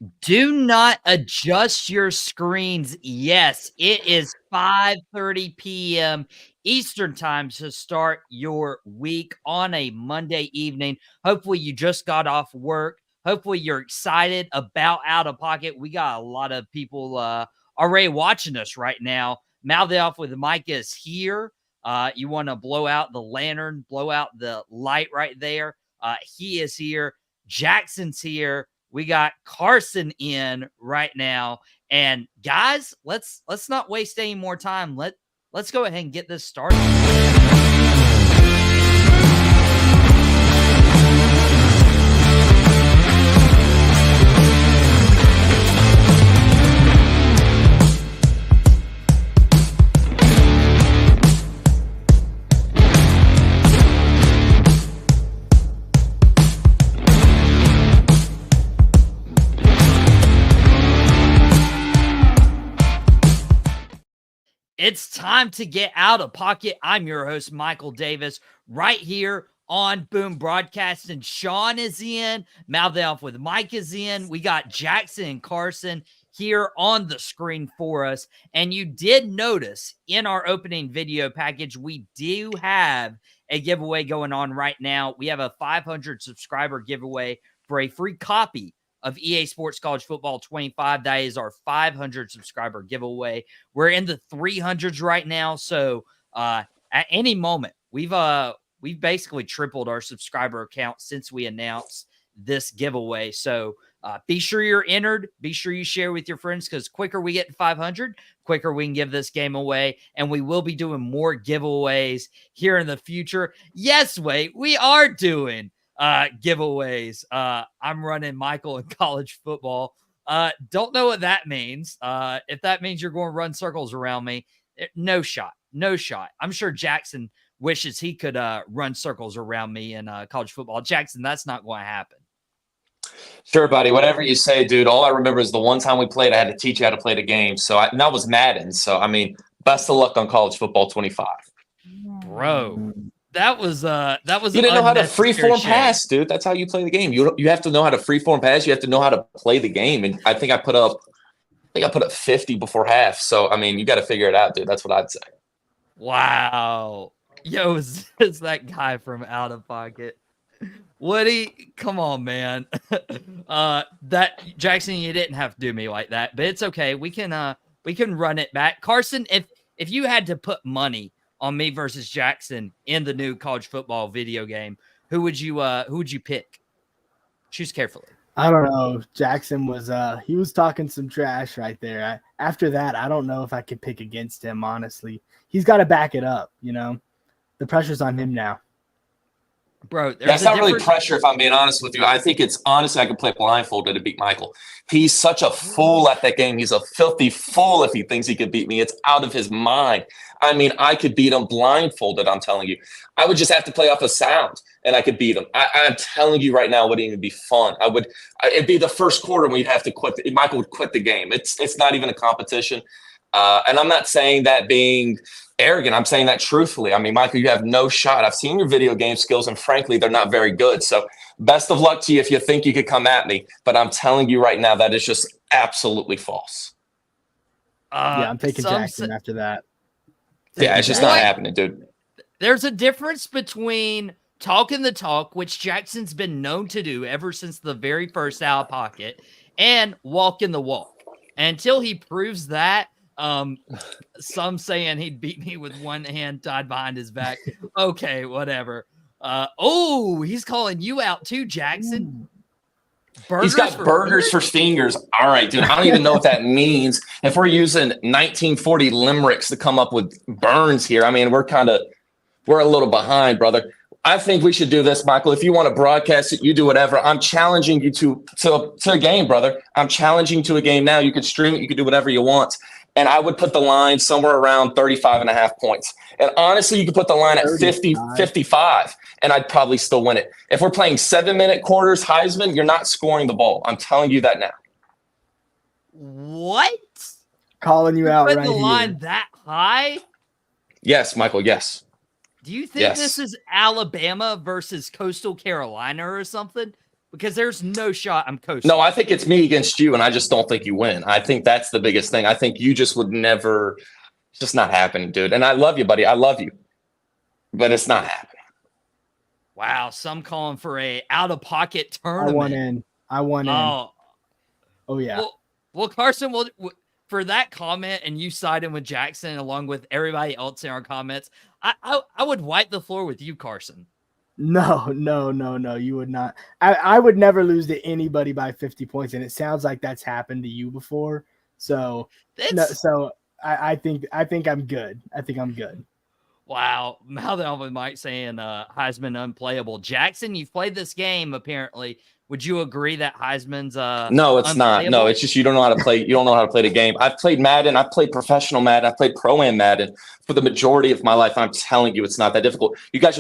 Do not adjust your screens. Yes, it is 5:30 p.m. Eastern time to start your week on a Monday evening. Hopefully, you just got off work. Hopefully, you're excited about Outta Pocket. We got a lot of people already watching us right now. Mouth It Off with Mike is here. You want to blow out the lantern, blow out the light right there. He is here. Jackson's here. We got Carsen in right now. And guys, let's not waste any more time. Let's go ahead and get this started. It's time to get out of pocket. I'm your host, Michael Davis, right here on Boom Broadcast. And Sean is in. Mouth It Off with Mike is in. We got Jackson and Carsen here on the screen for us. And you did notice in our opening video package, we do have a giveaway going on right now. We have a 500 subscriber giveaway for a free copy of EA Sports College Football 25. That is our 500 subscriber giveaway. We're in the 300s right now, so at any moment, we've basically tripled our subscriber count since we announced this giveaway. So be sure you're entered. Be sure you share with your friends, because quicker we get to 500, quicker we can give this game away, and we will be doing more giveaways here in the future. Yes, wait, we are doing giveaways. I'm running Michael in college football. Don't know what that means. If that means you're going to run circles around me, no shot. I'm sure Jackson wishes he could run circles around me in college football. Jackson, that's not going to happen. Sure, buddy. Whatever you say, dude. All I remember is the one time we played, I had to teach you how to play the game. And that was Madden. So, I mean, best of luck on college football 25. Bro. That was you didn't know how to freeform pass, dude. That's how you play the game. You have to know how to freeform pass. You have to know how to play the game. And I think I put up 50 before half. So I mean, you got to figure it out, dude. That's what I'd say. Wow, yo, is that guy from Outta Pocket? Woody, come on, man. That Jackson, you didn't have to do me like that, but it's okay. We can run it back. Carsen, if you had to put money on me versus Jackson in the new college football video game, who would you pick? Choose carefully. I don't know. Jackson he was talking some trash right there. After that, I don't know if I could pick against him, honestly. He's got to back it up, you know. The pressure's on him now. Bro, that's not really pressure, if I'm being honest with you. I think it's honestly I could play blindfolded to beat Michael. He's such a fool at that game. He's a filthy fool if he thinks he could beat me. It's out of his mind. I mean, I could beat him blindfolded, I'm telling you. I would just have to play off a sound, and I could beat him. I'm telling you right now, it wouldn't even be fun. It'd be the first quarter when you'd have to quit. Michael would quit the game. It's not even a competition. And I'm not saying that being arrogant. I'm saying that truthfully. I mean, Michael, you have no shot. I've seen your video game skills, and frankly, they're not very good. So best of luck to you if you think you could come at me. But I'm telling you right now, that is just absolutely false. Yeah, I'm taking Jackson after that. Yeah, it's just not happening, dude. There's a difference between talking the talk, which Jackson's been known to do ever since the very first Outta Pocket, and walking the walk. And until he proves that, some saying he'd beat me with one hand tied behind his back. Okay, whatever. He's calling you out too, Jackson. He's got burgers for fingers. All right, dude. I don't even know what that means. If we're using 1940 limericks to come up with burns here, I mean, we're a little behind, brother. I think we should do this, Michael. If you want to broadcast it, you do whatever. I'm challenging you to a game, brother. I'm challenging you to a game now. You can stream it. You can do whatever you want. And I would put the line somewhere around 35.5 points. And honestly, you could put the line at 50, 55, and I'd probably still win it. If we're playing 7-minute quarters, Heisman, you're not scoring the ball. I'm telling you that now. What? Calling you out right here. Put the line that high? Yes, Michael, yes. Do you think this is Alabama versus Coastal Carolina or something? Because there's no shot I'm coasting. No, I think it's me against you, and I just don't think you win. I think that's the biggest thing. I think you just would never. It's just not happening, dude. And I love you, buddy. I love you, but it's not happening. Wow, some calling for a out-of-pocket tournament. I won in. Oh yeah. Well, Carsen, for that comment, and you siding with Jackson along with everybody else in our comments, I would wipe the floor with you, Carsen. No, you would not. I would never lose to anybody by 50 points, and it sounds like that's happened to you before. So, I think I'm good. I think I'm good. Wow. Mouth off with Mike saying Heisman unplayable. Jackson, you've played this game apparently. Would you agree that Heisman's No, it's not. No, it's just you don't know how to play. You don't know how to play the game. I've played Madden. I've played professional Madden. I've played Pro-Am Madden for the majority of my life. I'm telling you, it's not that difficult. You guys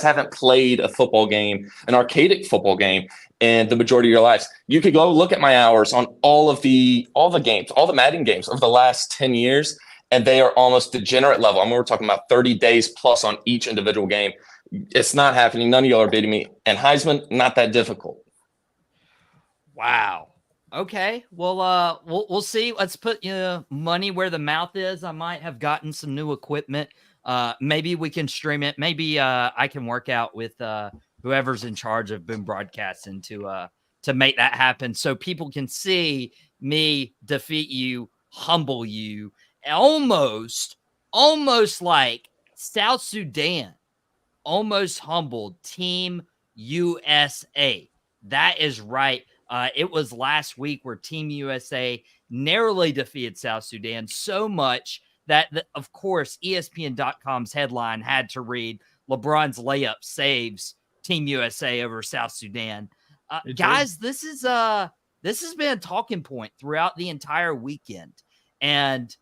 haven't played a football game, an arcadic football game, in the majority of your lives. You could go look at my hours on all the games, all the Madden games over the last 10 years, and they are almost degenerate level. I mean, we're talking about 30 days plus on each individual game. It's not happening. None of y'all are beating me. And Heisman, not that difficult. Wow. Okay. Well, we'll see. Let's put money where the mouth is. I might have gotten some new equipment. Maybe we can stream it. Maybe I can work out with whoever's in charge of Boom Broadcasting to make that happen, so people can see me defeat you, humble you, almost like South Sudan almost humbled Team USA. That is right. It was last week where Team USA narrowly defeated South Sudan so much that, of course, ESPN.com's headline had to read LeBron's layup saves Team USA over South Sudan. Guys, this has been a talking point throughout the entire weekend. And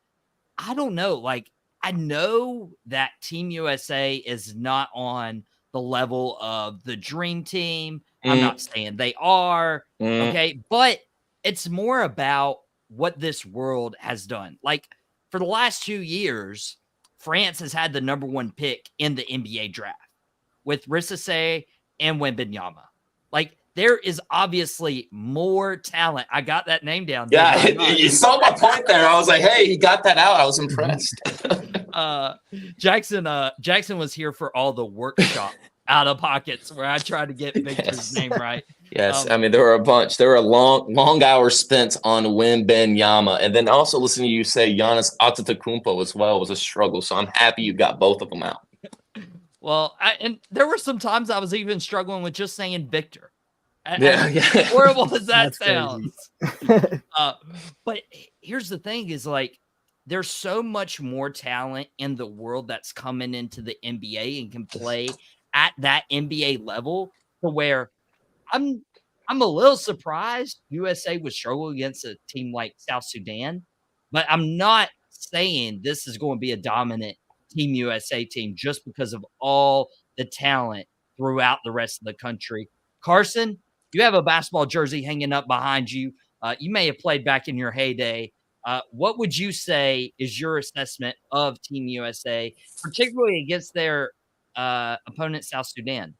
I don't know, like, I know that Team USA is not on the level of the Dream Team. I'm not saying they are, okay? But it's more about what this world has done. Like, for the last 2 years, France has had the number 1 pick in the NBA draft with Rissase and Wembanyama. Like, there is obviously more talent. I got that name down. Yeah, you saw my point there. I was like, hey, he got that out. I was impressed. Jackson was here for all the workshop out of pockets where I tried to get Victor's name right. Yes, I mean, there were a bunch. There were long hours spent on Wembanyama. And then also listen to you say Giannis Antetokounmpo as well was a struggle. So I'm happy you got both of them out. Well, and there were some times I was even struggling with just saying Victor. Yeah. Horrible as that sounds. But here's the thing is, like, there's so much more talent in the world that's coming into the NBA and can play at that NBA level to where I'm a little surprised USA would struggle against a team like South Sudan, but I'm not saying this is going to be a dominant Team USA team just because of all the talent throughout the rest of the country. Carsen, you have a basketball jersey hanging up behind you. You may have played back in your heyday. What would you say is your assessment of Team USA, particularly against their opponent, South Sudan?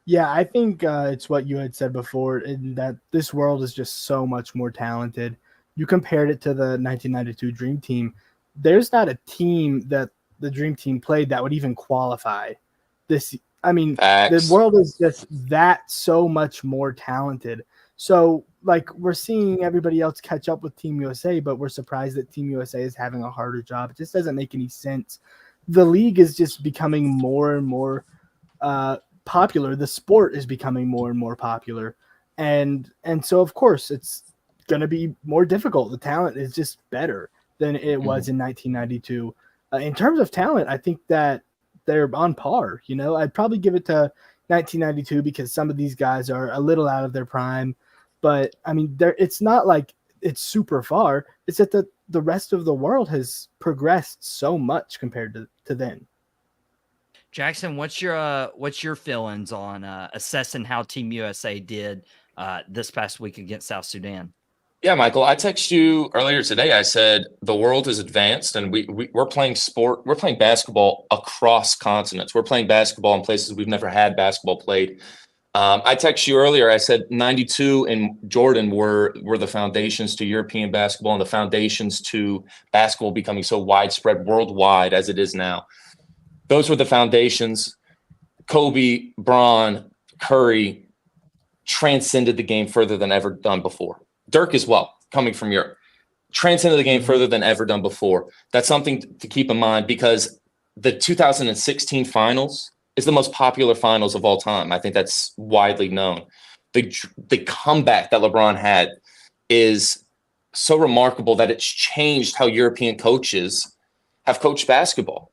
Yeah, I think it's what you had said before, in that this world is just so much more talented. You compared it to the 1992 Dream Team. There's not a team that the Dream Team played that would even qualify this. I mean, The world is just that so much more talented. So, like, we're seeing everybody else catch up with Team USA, but we're surprised that Team USA is having a harder job. It just doesn't make any sense. The league is just becoming more and more popular. The sport is becoming more and more popular. And so, of course, it's going to be more difficult. The talent is just better than it was in 1992. In terms of talent, I think that they're on par. You know, I'd probably give it to 1992 because some of these guys are a little out of their prime. But, I mean, it's not like it's super far. It's that the rest of the world has progressed so much compared to then. Jackson, what's your feelings on assessing how Team USA did this past week against South Sudan? Yeah, Michael, I texted you earlier today. I said the world is advanced and we're playing sport. We're playing basketball across continents. We're playing basketball in places we've never had basketball played. I texted you earlier. I said 92 and Jordan were the foundations to European basketball and the foundations to basketball becoming so widespread worldwide as it is now. Those were the foundations. Kobe, Braun, Curry transcended the game further than ever done before. Dirk as well, coming from Europe, transcended the game further than ever done before. That's something to keep in mind because the 2016 finals is the most popular finals of all time. I think that's widely known. The comeback that LeBron had is so remarkable that it's changed how European coaches have coached basketball.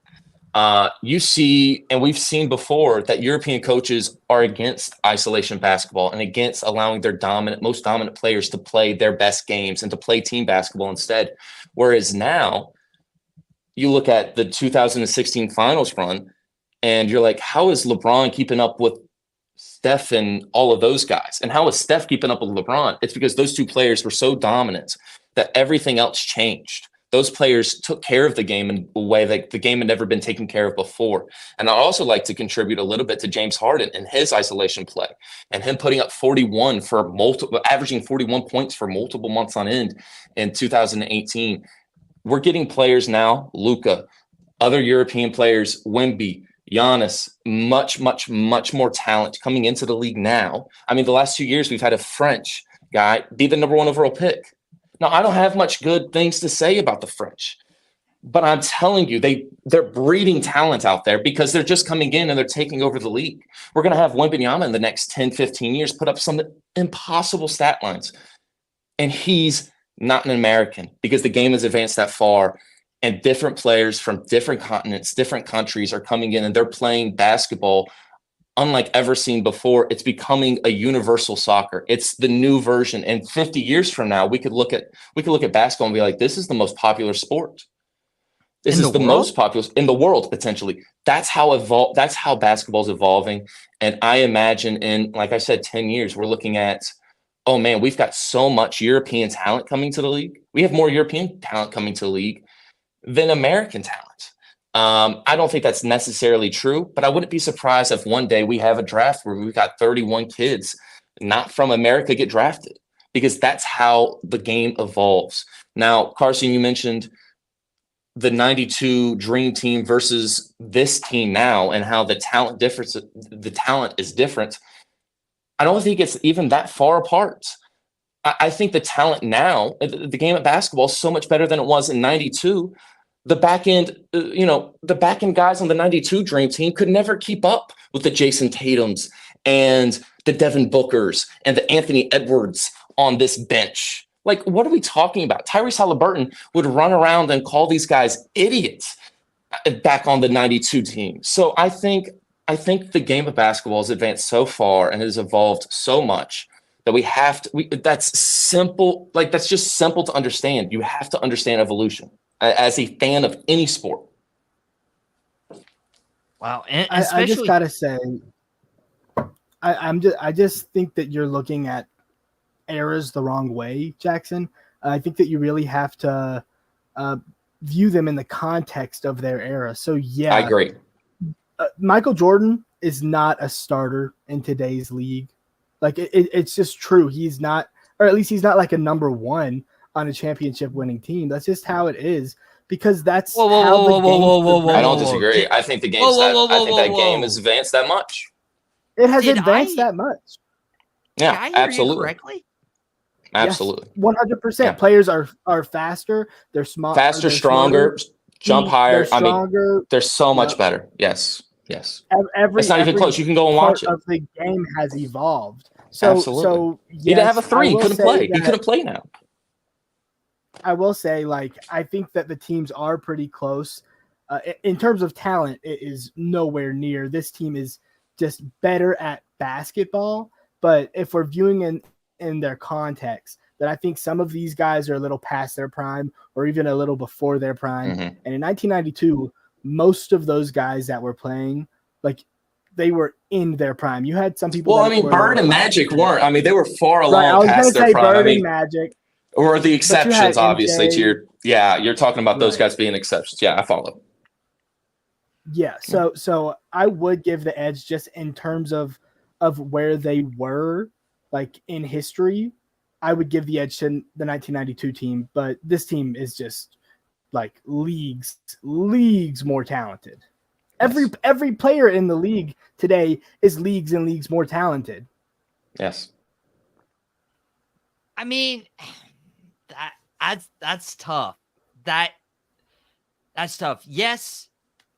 You see, and we've seen before that European coaches are against isolation basketball and against allowing their most dominant players to play their best games and to play team basketball instead. Whereas now you look at the 2016 finals run and you're like, how is LeBron keeping up with Steph and all of those guys? And how is Steph keeping up with LeBron? It's because those two players were so dominant that everything else changed. Those players took care of the game in a way that the game had never been taken care of before. And I also like to contribute a little bit to James Harden and his isolation play and him putting up 41 for averaging 41 points for multiple months on end in 2018. We're getting players now, Luka, other European players, Wemby, Giannis, much, much, much more talent coming into the league now. I mean, the last 2 years, we've had a French guy be the number 1 overall pick. Now, I don't have much good things to say about the French, but I'm telling you, they're breeding talent out there because they're just coming in and they're taking over the league. We're going to have Wembanyama in the next 10, 15 years put up some impossible stat lines. And he's not an American because the game has advanced that far. And different players from different continents, different countries are coming in and they're playing basketball unlike ever seen before. It's becoming a universal soccer. It's the new version. And 50 years from now, we could look at basketball and be like, this is the most popular sport. This is the most popular in the world, potentially. That's how basketball is evolving. And I imagine in, like I said, 10 years, we're looking at, oh man, we've got so much European talent coming to the league. We have more European talent coming to the league than American talent. I don't think that's necessarily true, but I wouldn't be surprised if one day we have a draft where we've got 31 kids not from America get drafted, because that's how the game evolves. Now, Carsen, you mentioned the 92 Dream Team versus this team now and how the talent is different. I don't think it's even that far apart. I think the talent now, the game of basketball is so much better than it was in 92. The back end guys on the 92 Dream Team could never keep up with the Jason Tatums and the Devin Bookers and the Anthony Edwards on this bench. Like, what are we talking about? Tyrese Halliburton would run around and call these guys idiots back on the 92 team. So I think the game of basketball has advanced so far and has evolved so much that that's simple. Like, that's just simple to understand. You have to understand evolution as a fan of any sport. Wow. And I just gotta say, I just think that you're looking at eras the wrong way, Jackson. I think that you really have to view them in the context of their era. So yeah, I agree. Michael Jordan is not a starter in today's league. Like it's just true. He's not, or at least he's not like a number 1 on a championship winning team. That's just how it is, because that's how the game. I don't disagree. I think the game's that game has advanced that much. It has advanced that much. Yeah, Did I hear absolutely. you correctly? Absolutely. Yes, 100%. Yeah. Players are faster. They're smart. Faster, stronger, jump higher. They're stronger. I mean, they're so much better. Yes. It's not even close. You can go and watch it. Of the game has evolved. So, absolutely. So yes, he didn't have a 3. He couldn't play. He couldn't play now. I will say, like, I think that the teams are pretty close. In terms of talent, it is nowhere near. This team is just better at basketball. But if we're viewing in their context, then I think some of these guys are a little past their prime or even a little before their prime. Mm-hmm. And in 1992, most of those guys that were playing, like, they were in their prime. You had some people. Well, I mean, Bird and Magic weren't. I mean, they were far along past their prime. Bird and Magic. Or the exceptions, obviously, to you're talking about those guys being exceptions. Yeah, I follow. Yeah, so I would give the edge just in terms of of where they were, like in history, I would give the edge to the 1992 team. But this team is just like leagues more talented. Every player in the league today is leagues and leagues more talented. Yes. I mean, that's tough. That's tough. Yes,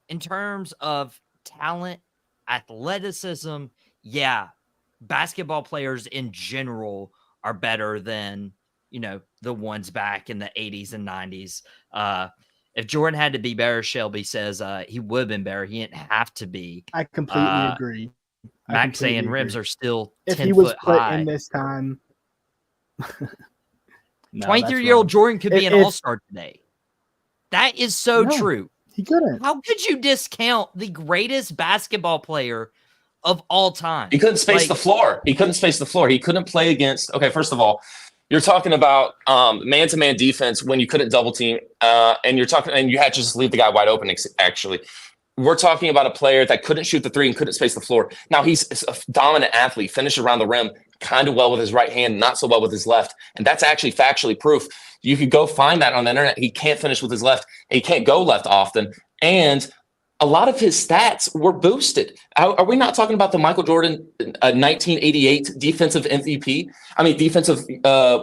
in terms of talent, athleticism, yeah, basketball players in general are better than, the ones back in the 80s and 90s. If Jordan had to be better, Shelby says he would have been better. He didn't have to be. I completely agree. Max saying rims are still 10 if he was foot put high. in this time. 23-year-old Jordan could be an all-star today. That is so true. He couldn't. How could you discount the greatest basketball player of all time? He couldn't space the floor. He couldn't play against. Okay, first of all, you're talking about man-to-man defense when you couldn't double team, and you had to just leave the guy wide open. Actually, we're talking about a player that couldn't shoot the three and couldn't space the floor. Now he's a dominant athlete, finished around the rim, kind of well with his right hand, not so well with his left, and that's actually factually proof. You could go find that on the internet. He can't finish with his left. He can't go left often, and a lot of his stats were boosted. Are we not talking about the Michael Jordan 1988 defensive MVP? I mean, defensive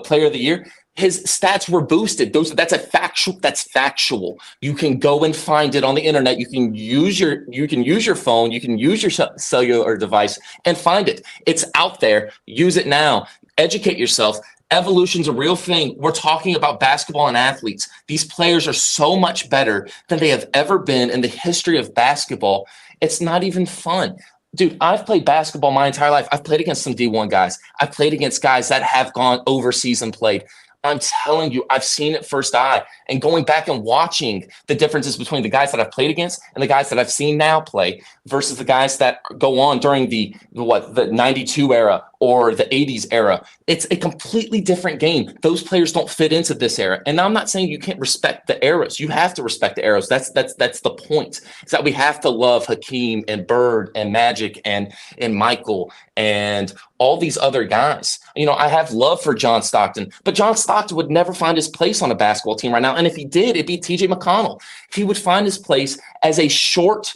player of the year. His stats were boosted. That's factual. You can go and find it on the internet. You can use your phone. You can use your cellular device and find it. It's out there. Use it now. Educate yourself. Evolution's a real thing. We're talking about basketball and athletes. These players are so much better than they have ever been in the history of basketball. It's not even fun. Dude, I've played basketball my entire life. I've played against some D1 guys. I've played against guys that have gone overseas and played. I'm telling you, I've seen it first eye. And going back and watching the differences between the guys that I've played against and the guys that I've seen now play versus the guys that go on during the 92 era or the 80s era, it's a completely different game. Those players don't fit into this era. And I'm not saying you can't respect the eras. You have to respect the eras. That's the point. Is that we have to love Hakeem and Bird and Magic and Michael and all these other guys. I have love for John Stockton, but John Stockton would never find his place on a basketball team right now. And if he did, it'd be TJ McConnell. He would find his place as a short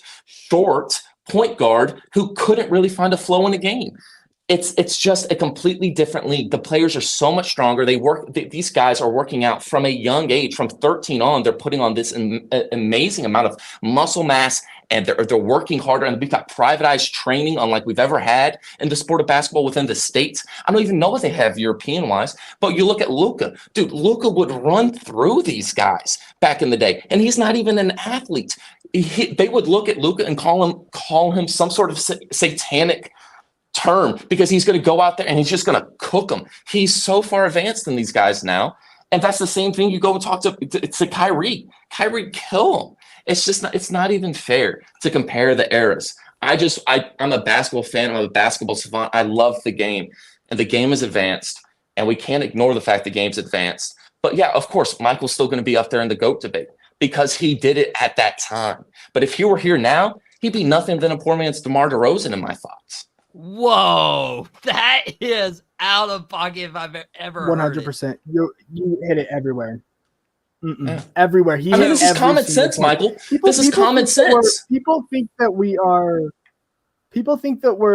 point guard who couldn't really find a flow in the game. It's just a completely different league. The players are so much stronger. These guys are working out from a young age, from 13 on. They're putting on this amazing amount of muscle mass, and they're working harder. And we've got privatized training unlike we've ever had in the sport of basketball within the States. I don't even know what they have European-wise, but you look at Luka. Dude, Luka would run through these guys back in the day, and he's not even an athlete. They would look at Luka and call him some sort of satanic term because he's going to go out there and he's just going to cook them. He's so far advanced than these guys now. And that's the same thing. You go and talk to Kyrie. Kyrie, kill him. It's not even fair to compare the eras. I'm a basketball fan. I'm a basketball savant. I love the game, and the game is advanced, and we can't ignore the fact the game's advanced. But yeah, of course, Michael's still going to be up there in the GOAT debate because he did it at that time. But if he were here now, he'd be nothing than a poor man's DeMar DeRozan in my thoughts. Whoa, that is out of pocket if I've ever 100%. You hit it everywhere. Yeah. Everywhere. This is common sense, Michael. This is common sense. People think that we're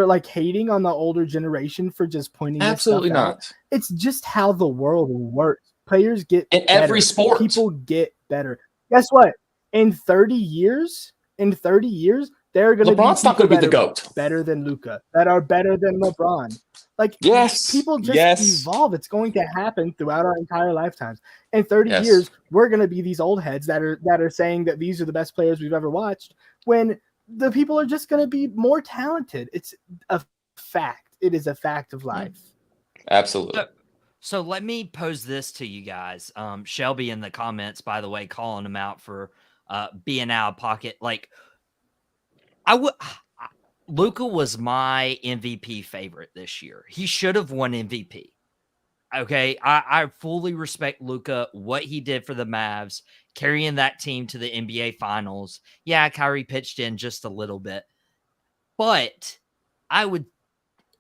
like hating on the older generation for just pointing. Absolutely not. Out. It's just how the world works. Players get in better. Every sport. People get better. Guess what? In 30 years, they're going to be LeBron's not going to be the GOAT. Better than Luka, that are better than LeBron. Like, yes, people just evolve. It's going to happen throughout our entire lifetimes. In 30 years, we're going to be these old heads that are saying that these are the best players we've ever watched, when the people are just going to be more talented. It's a fact. It is a fact of life. Absolutely. So let me pose this to you guys. Shelby in the comments, by the way, calling him out for being out of pocket. Like, Luka was my MVP favorite this year. He should have won MVP. Okay, I fully respect Luka, what he did for the Mavs, carrying that team to the NBA Finals. Yeah, Kyrie pitched in just a little bit. But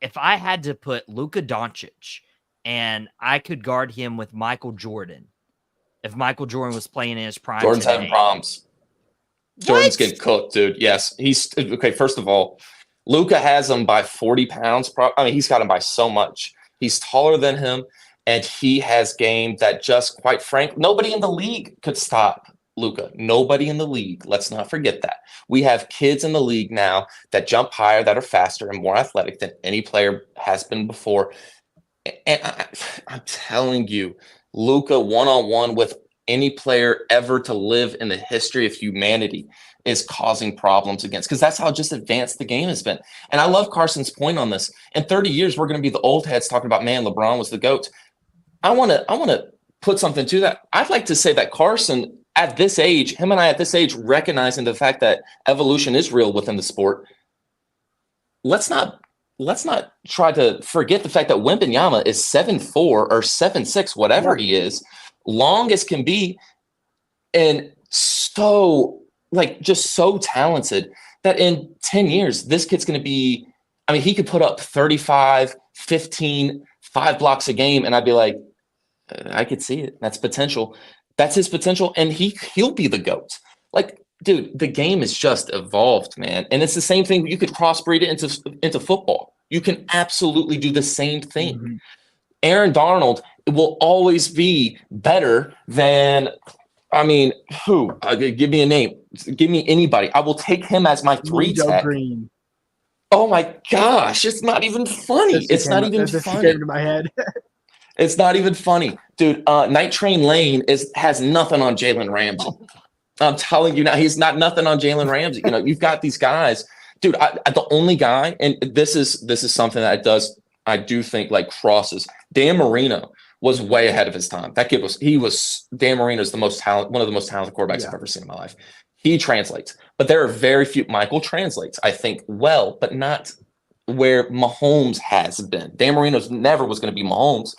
if I had to put Luka Doncic and I could guard him with Michael Jordan, if Michael Jordan was playing in his prime Jordan's today, having problems. Jordan's getting cooked, dude. Yes. He's okay. First of all, Luka has him by 40 pounds. He's got him by so much. He's taller than him, and he has game that just, quite frank, nobody in the league could stop Luka. Nobody in the league. Let's not forget that. We have kids in the league now that jump higher, that are faster and more athletic than any player has been before. And I'm telling you, Luka one-on-one with any player ever to live in the history of humanity is causing problems against, because that's how just advanced the game has been. And I love Carsen's point on this. In 30 years, we're going to be the old heads talking about, man, LeBron was the GOAT. I want to put something to that. I'd like to say that Carsen at this age, him and I at this age, recognizing the fact that evolution is real within the sport. Let's not try to forget the fact that Wembanyama is 7'4" or 7'6", whatever he is, long as can be, and so just so talented that in 10 years, this kid's going to be, he could put up 35, 15, 5 blocks a game. And I'd be like, I could see it. That's potential. That's his potential. And he'll be the GOAT. Dude, the game is just evolved, man. And it's the same thing. You could crossbreed it into football. You can absolutely do the same thing. Mm-hmm. Aaron Donald will always be better than, who? Give me a name. Give me anybody. I will take him as my 3 tech. Green. Oh my gosh, it's not even funny. It's not even funny. Came to my head. It's not even funny, dude. Night Train Lane has nothing on Jalen Ramsey. I'm telling you now, he's not nothing on Jalen Ramsey. You've got these guys, dude. The only guy, and this is something that I do think crosses. Dan Marino was way ahead of his time. That kid Dan Marino's one of the most talented quarterbacks I've ever seen in my life. He translates, but there are very few. Michael translates, I think, well, but not where Mahomes has been. Dan Marino's never was going to be Mahomes,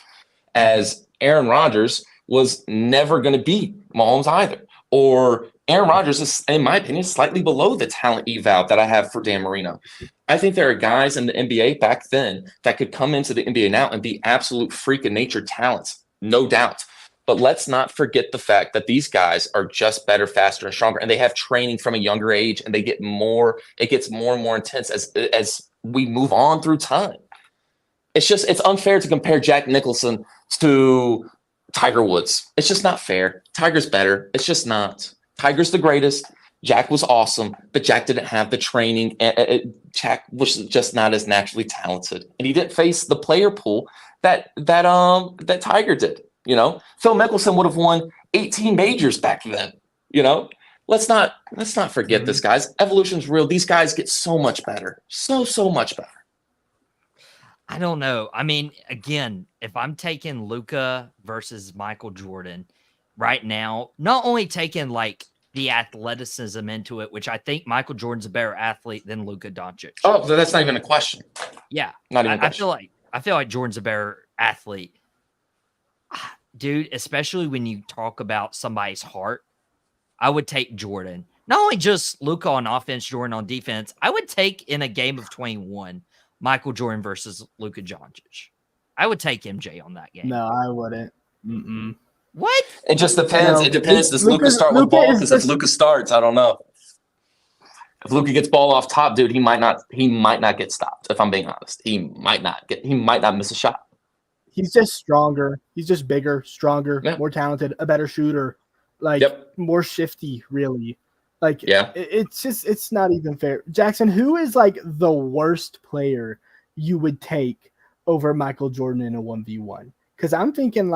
as Aaron Rodgers was never going to be Mahomes either. Or Aaron Rodgers is, in my opinion, slightly below the talent eval that I have for Dan Marino. I think there are guys in the NBA back then that could come into the NBA now and be absolute freak of nature talents, no doubt. But let's not forget the fact that these guys are just better, faster, and stronger, and they have training from a younger age, and it gets more and more intense as we move on through time. It's unfair to compare Jack Nicholson to Tiger Woods. It's just not fair. Tiger's better. It's just not. Tiger's the greatest. Jack was awesome, but Jack didn't have the training. Jack was just not as naturally talented, and he didn't face the player pool that Tiger did. Phil Mickelson would have won 18 majors back then. Let's not forget this, guys. Evolution's real. These guys get so much better, so much better. I don't know. Again, if I'm taking Luka versus Michael Jordan right now, not only taking the athleticism into it, which I think Michael Jordan's a better athlete than Luka Doncic. Oh, so that's not even a question. Yeah. Not even a question. I feel like Jordan's a better athlete. Dude, especially when you talk about somebody's heart, I would take Jordan. Not only just Luka on offense, Jordan on defense, I would take in a game of 21 Michael Jordan versus Luka Doncic. I would take MJ on that game. No, I wouldn't. Mm-mm. What? It just depends. It depends. Does Luka start with ball? Because if Luka starts, I don't know. If Luka gets ball off top, dude, he might not get stopped. If I'm being honest, he might not miss a shot. He's just stronger. He's just bigger, stronger, more talented, a better shooter, more shifty, really. It's not even fair. Jackson, who is the worst player you would take over Michael Jordan in a 1v1? Because I'm thinking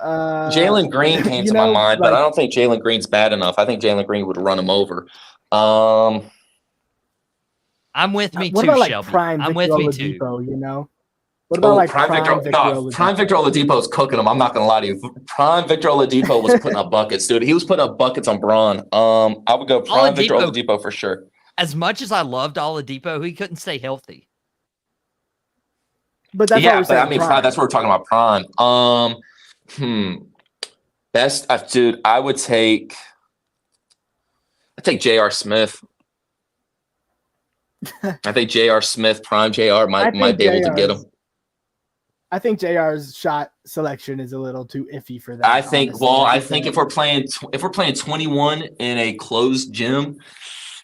Jalen Green came to my mind, but I don't think Jalen Green's bad enough. I think Jalen Green would run him over. I'm with me what too, about Shelby. Prime I'm Victor with me Oladipo, too. What about Prime Victor Oladipo is cooking them. I'm not gonna lie to you. Prime Victor Oladipo was putting up buckets, dude. He was putting up buckets on Braun. I would go Prime Victor Oladipo for sure. As much as I loved Oladipo, he couldn't stay healthy. But that's that's what we're talking about. Prime. Best, dude. I take J.R. Smith. I think J.R. Smith, prime J.R. might be able to get him. I think JR's shot selection is a little too iffy for that. I think. Honestly. Well, I think if we're playing 21 in a closed gym,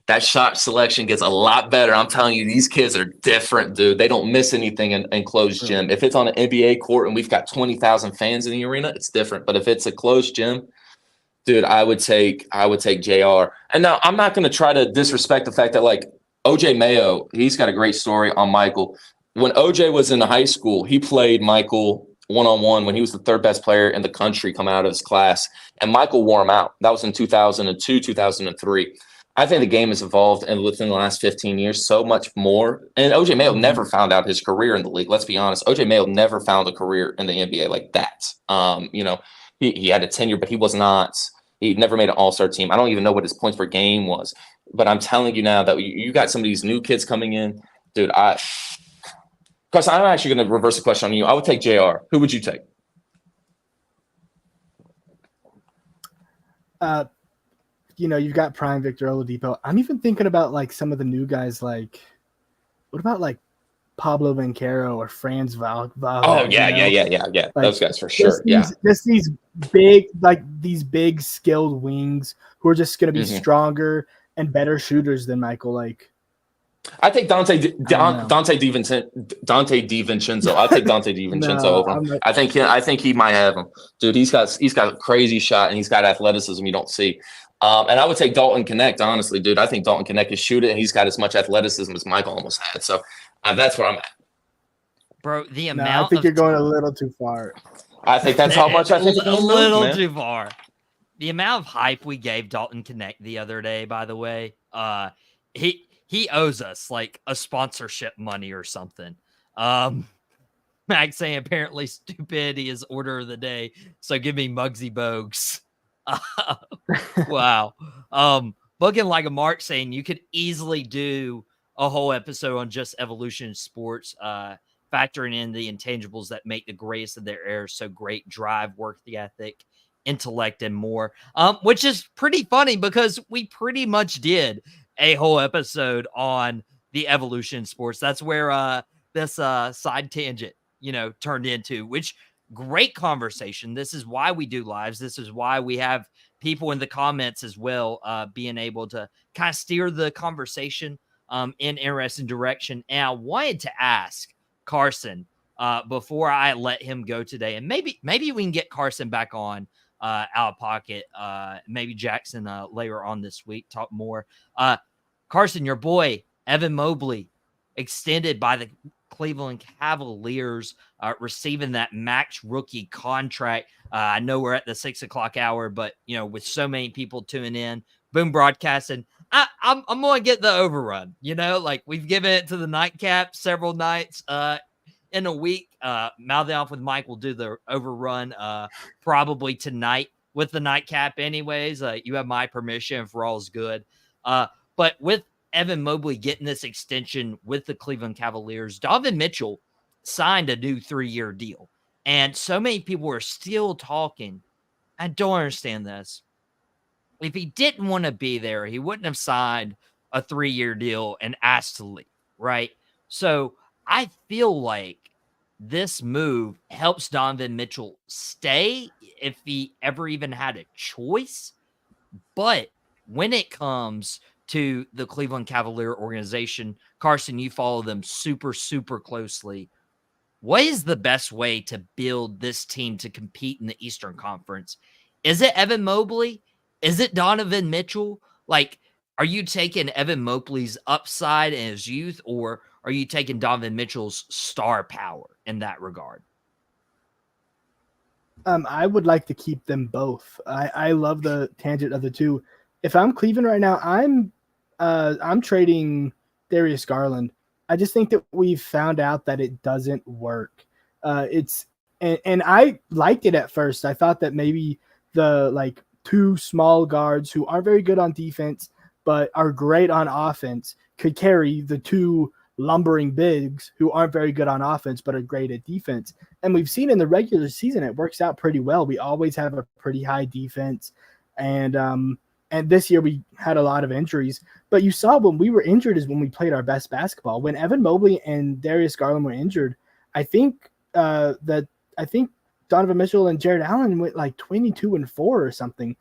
that shot selection gets a lot better. I'm telling you, these kids are different, dude. They don't miss anything in closed gym. If it's on an NBA court and we've got 20,000 fans in the arena, it's different. But if it's a closed gym, dude, I would take JR. And now I'm not going to try to disrespect the fact that like OJ Mayo, he's got a great story on Michael. When OJ was in high school, he played Michael one-on-one when he was the third best player in the country coming out of his class, and Michael wore him out. That was in 2002, 2003. I think the game has evolved and within the last 15 years so much more. And OJ Mayo never found out his career in the league. Let's be honest. OJ Mayo never found a career in the NBA like that. He had a tenure, but he was not. He never made an all-star team. I don't even know what his points per game was. But I'm telling you now that you got some of these new kids coming in. Dude, Carsen, I'm actually going to reverse the question on you. I would take JR. Who would you take? You've got prime Victor Oladipo. I'm even thinking about like some of the new guys. Like, what about like Pablo Banchero or Franz Wagner? Oh yeah. Like, those guys for sure. Just these big skilled wings who are just going to be stronger and better shooters than Michael. Like, I think Dante DiVincenzo. I'll take Dante DiVincenzo over him. I think he might have him, dude. He's got a crazy shot and he's got athleticism you don't see. And I would take Dalton Connect, honestly, dude. I think Dalton Connect can shoot it, and he's got as much athleticism as Michael almost had. So that's where I'm at, bro. The amount. I think you're going a little too far. I think that's how much I think a little too far. The amount of hype we gave Dalton Connect the other day, by the way, he owes us like a sponsorship money or something. Max saying apparently stupidity is order of the day. So give me Muggsy Bogues. Wow. Booking like a Mark saying you could easily do a whole episode on just evolution sports, factoring in the intangibles that make the greatest of their era so great: drive, work ethic, intellect, and more. Which is pretty funny because we pretty much did a whole episode on the evolution sports. That's where this side tangent, turned into, which great conversation. This is why we do lives. This is why we have people in the comments as well, being able to kind of steer the conversation in interesting direction. And I wanted to ask Carsen before I let him go today, and maybe we can get Carsen back on Out of Pocket, maybe Jackson later on this week, talk more. Carsen, your boy Evan Mobley extended by the Cleveland Cavaliers, receiving that max rookie contract. I know we're at the 6:00 hour, but with so many people tuning in, Boom Broadcasting, I'm going to get the overrun. Like we've given it to the nightcap several nights in a week. Mouth Off with Mike will do the overrun probably tonight with the nightcap. Anyways, you have my permission for all's good. But with Evan Mobley getting this extension with the Cleveland Cavaliers, Donovan Mitchell signed a new 3-year deal. And so many people are still talking. I don't understand this. If he didn't want to be there, he wouldn't have signed a 3-year deal and asked to leave, right? So I feel like this move helps Donovan Mitchell stay if he ever even had a choice. But when it comes to the Cleveland Cavalier organization, Carsen, you follow them super, super closely. What is the best way to build this team to compete in the Eastern Conference? Is it Evan Mobley? Is it Donovan Mitchell? Like, are you taking Evan Mobley's upside and his youth, or are you taking Donovan Mitchell's star power in that regard? I would like to keep them both. I love the tangent of the two. If I'm Cleveland right now, I'm trading Darius Garland. I just think that we've found out that it doesn't work. And I liked it at first. I thought that maybe the two small guards who aren't very good on defense but are great on offense could carry the two lumbering bigs who aren't very good on offense but are great at defense. And we've seen in the regular season it works out pretty well. We always have a pretty high defense, and And this year we had a lot of injuries. But you saw when we were injured is when we played our best basketball. When Evan Mobley and Darius Garland were injured, I think Donovan Mitchell and Jared Allen went like 22-4 or something.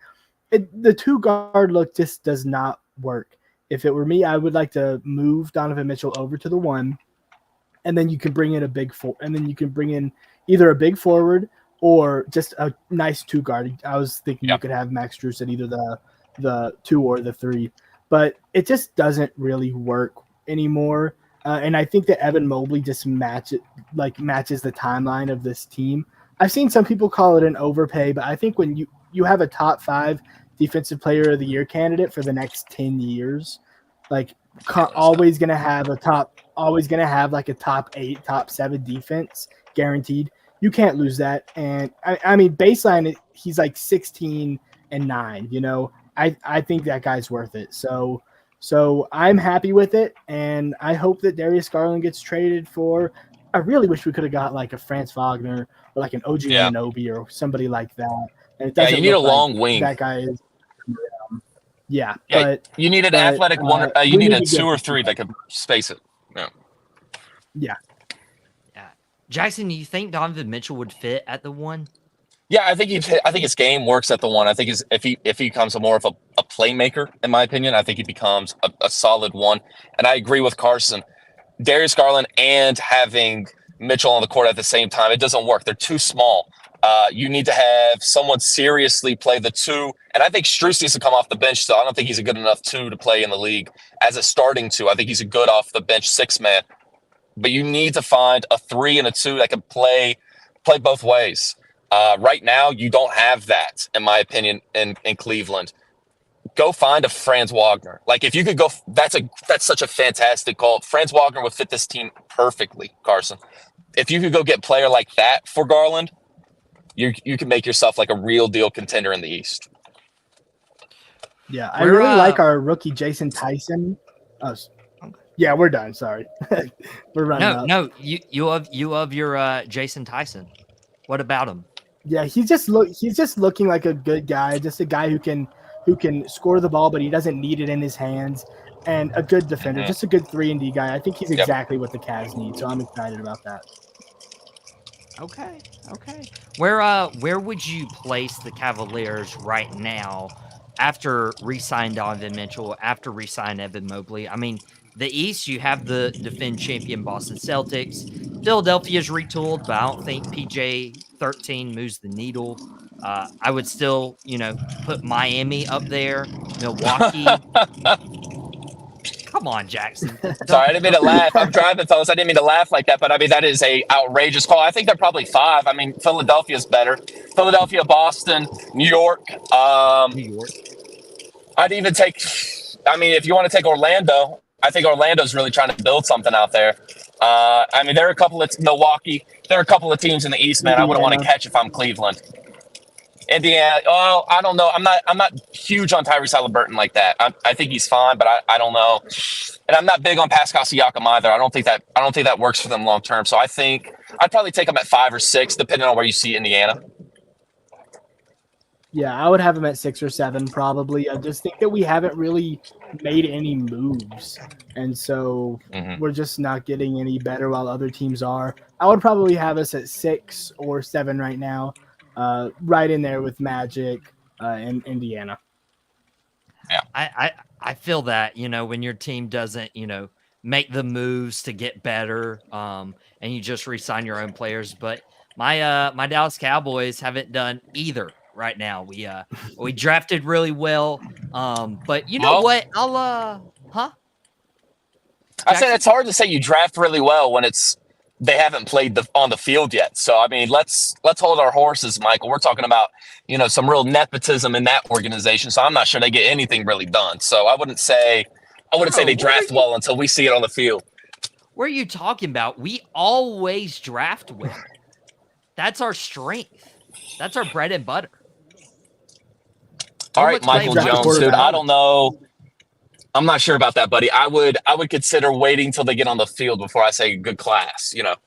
The two guard look just does not work. If it were me, I would like to move Donovan Mitchell over to the 1, and then you can bring in a big four, and then you can bring in either a big forward or just a nice 2 guard. I was thinking you could have Max Strus at either the 2 or the 3, but it just doesn't really work anymore. And I think that Evan Mobley just matches the timeline of this team. I've seen some people call it an overpay, but I think when you have a top 5 defensive player of the year candidate for the next 10 years, like always going to have like a top 8, top 7 defense guaranteed. You can't lose that. And I mean, baseline, he's like 16-9, I think that guy's worth it. So I'm happy with it. And I hope that Darius Garland gets traded for, I really wish we could have got like a Franz Wagner or like an OG Anunoby or somebody like that. And it doesn't you need a long like wing. That guy is. But you need an athletic one. You need a 2 or 3 that could space it. Yeah. Jackson, do you think Donovan Mitchell would fit at the 1? Yeah, I think his game works at the 1. I think if he becomes more of a playmaker, in my opinion, I think he becomes a solid 1. And I agree with Carsen. Darius Garland and having Mitchell on the court at the same time, it doesn't work. They're too small. You need to have someone seriously play the 2. And I think Strus needs to come off the bench, so I don't think he's a good enough 2 to play in the league. As a starting 2, I think he's a good off the bench 6-man. But you need to find a 3 and a 2 that can play both ways. Right now, you don't have that, in my opinion, in Cleveland. Go find a Franz Wagner. Like, if you could go, that's such a fantastic call. Franz Wagner would fit this team perfectly, Carsen. If you could go get a player like that for Garland, you can make yourself like a real deal contender in the East. Yeah, I really like our rookie Jason Tyson. Yeah, we're done. Sorry, we're running up. No, you love your Jason Tyson. What about him? Yeah, he's just looking like a good guy, just a guy who can score the ball, but he doesn't need it in his hands, and a good defender, just a good 3-and-D guy. I think he's exactly what the Cavs need, so I'm excited about that. Okay. Where would you place the Cavaliers right now after re-sign Donovan Mitchell, after re-sign Evan Mobley? I mean, the East, you have the defend champion Boston Celtics. Philadelphia's retooled, but I don't think PJ 13 moves the needle. I would still, put Miami up there, Milwaukee. Come on, Jackson. Sorry, I didn't mean to laugh. I'm driving, fellas. I didn't mean to laugh like that, but I mean, that is a outrageous call. I think they're probably 5. I mean, Philadelphia's better. Philadelphia, Boston, New York. New York. I'd even take, if you want to take Orlando, I think Orlando's really trying to build something out there. There are a couple of Milwaukee. There are a couple of teams in the East, man. I wouldn't want to catch if I'm Cleveland. Indiana. Oh, I don't know. I'm not huge on Tyrese Haliburton like that. I think he's fine, but I don't know. And I'm not big on Pascal Siakam either. I don't think that works for them long term. So I think I'd probably take him at 5 or 6, depending on where you see Indiana. Yeah, I would have him at 6 or 7 probably. I just think that we haven't really made any moves. And so we're just not getting any better while other teams are. I would probably have us at 6 or 7 right now, right in there with Magic and Indiana. Yeah, I feel that, when your team doesn't, make the moves to get better and you just re-sign your own players. But my Dallas Cowboys haven't done either. Right now, we drafted really well, but what? I said it's hard to say you draft really well when they haven't played on the field yet. So let's hold our horses, Michael. We're talking about some real nepotism in that organization. So I'm not sure they get anything really done. So I wouldn't say they draft well until we see it on the field. What are you talking about? We always draft well. That's our strength. That's our bread and butter. All right, Michael Jones, dude. I don't know. I'm not sure about that, buddy. I would consider waiting till they get on the field before I say good class. Well,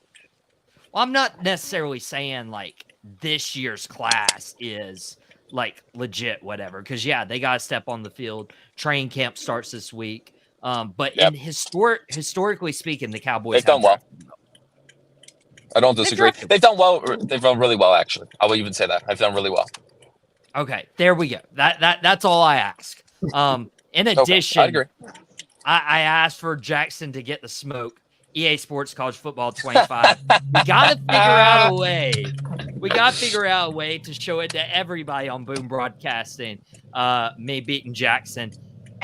I'm not necessarily saying like this year's class is like legit whatever. Because yeah, they got to step on the field. Training camp starts this week. But in historically speaking, the Cowboys They've done well. I don't disagree. They've done well. They've done really well, actually. I will even say that. They've done really well. Okay, there we go. That's all I ask. In addition, I agree. I asked for Jackson to get the smoke. EA Sports College Football 25. We got to figure out a way. We got to figure out a way to show it to everybody on Boom Broadcasting. Me beating Jackson.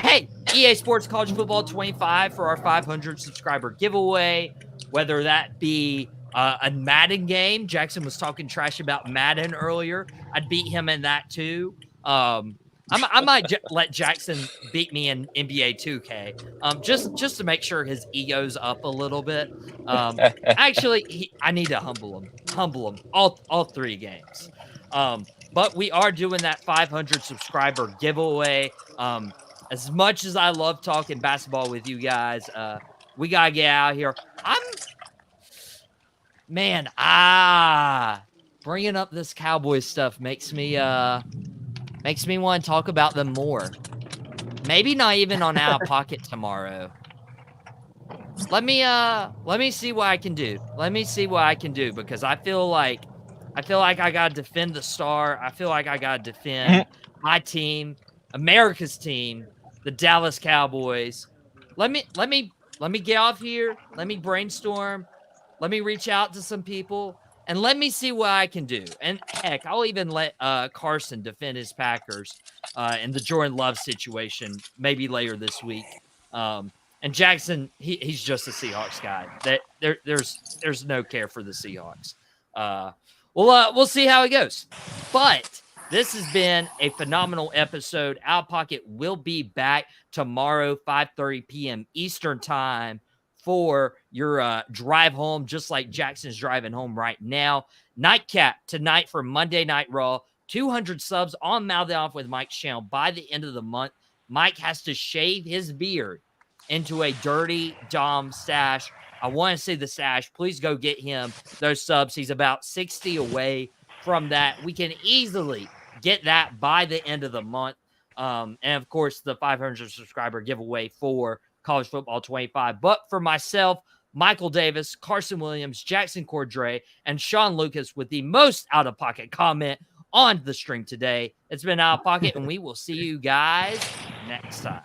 Hey, EA Sports College Football 25 for our 500 subscriber giveaway. Whether that be a Madden game. Jackson was talking trash about Madden earlier. I'd beat him in that too. I might let Jackson beat me in NBA 2K, just to make sure his ego's up a little bit. Actually, I need to humble him all 3 games. But we are doing that 500 subscriber giveaway. As much as I love talking basketball with you guys, we gotta get out of here. Bringing up this Cowboys stuff makes me want to talk about them more. Maybe not even on Outta Pocket tomorrow. Let me see what I can do. Let me see what I can do, because I feel like I gotta defend the star. I feel like I gotta defend my team, America's team, the Dallas Cowboys. Let me get off here. Let me brainstorm. Let me reach out to some people. And let me see what I can do. And heck, I'll even let Carsen defend his Packers in the Jordan Love situation maybe later this week. And Jackson, he's just a Seahawks guy. There's no care for the Seahawks. We'll see how it goes. But this has been a phenomenal episode. Outta Pocket will be back tomorrow, 5:30 p.m. Eastern time, for your drive home, just like Jackson's driving home right now. Nightcap tonight for Monday Night Raw. 200 subs on Mouth Off with Mike's channel by the end of the month. Mike has to shave his beard into a dirty Dom stash. I want to see the stash. Please go get him those subs. He's about 60 away from that. We can easily get that by the end of the month. And, of course, the 500 subscriber giveaway for College Football 25. But for myself, Michael Davis, Carsen Williams, Jackson Cordray, and Sean Lucas with the most out-of-pocket comment on the stream today. It's been Out of Pocket, and we will see you guys next time.